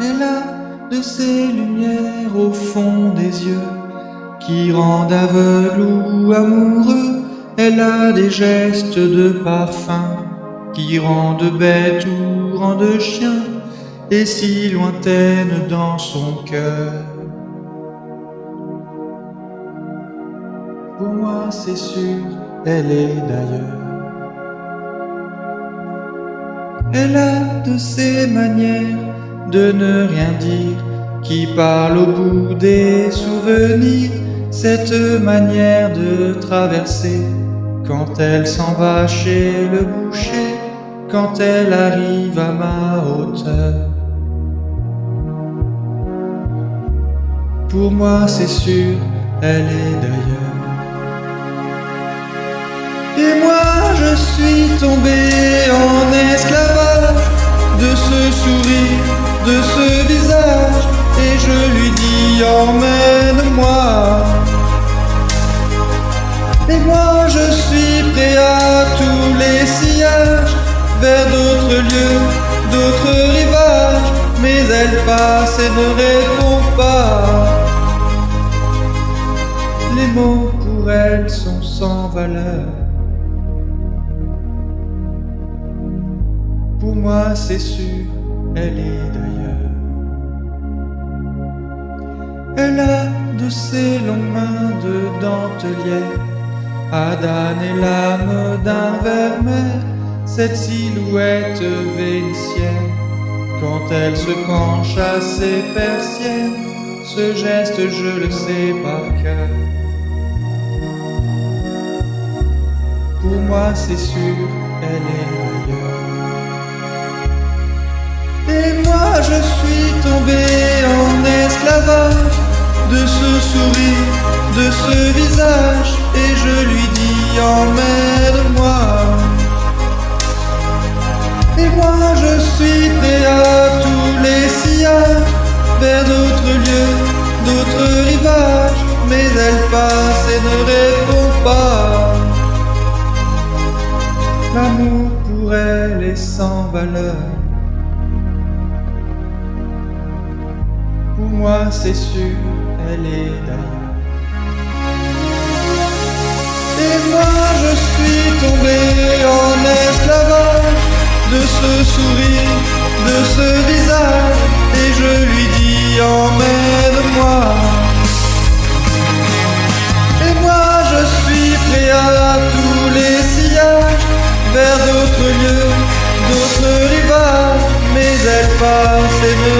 Elle a de ces lumières au fond des yeux qui rendent aveugle ou amoureux. Elle a des gestes de parfum qui rendent bête ou rendent chien, et si lointaine dans son cœur. Pour moi c'est sûr, elle est d'ailleurs. Elle a de ces manières de ne rien dire qui parle au bout des souvenirs, cette manière de traverser quand elle s'en va chez le boucher, quand elle arrive à ma hauteur. Pour moi c'est sûr, elle est d'ailleurs. Et moi je suis tombé en esclavage de ce sourire, de ce visage, et je lui dis emmène-moi. Et moi je suis prêt à tous les sillages, vers d'autres lieux, d'autres rivages, mais elle passe et ne répond pas. Les mots pour elle sont sans valeur. Pour moi c'est sûr, elle est d'ailleurs. Elle a de ces longues mains de dentelière, Adane et l'âme d'un vermeil, cette silhouette vénitienne, quand elle se penche à ses persiennes, ce geste je le sais par cœur. Pour moi c'est sûr, elle est d'ailleurs. Et moi je suis tombé en esclavage de ce sourire, de ce visage, et je lui dis emmène-moi. Et moi je suis prêt à tous les sillages, vers d'autres lieux, d'autres rivages, mais elle passe et ne répond pas. L'amour pour elle est sans valeur. Pour moi c'est sûr, elle est d'ailleurs. Et moi je suis tombé en esclavage de ce sourire, de ce visage, et je lui dis emmène-moi. Et moi je suis prêt à tous les sillages, vers d'autres lieux, d'autres rivages, mais elle passe et me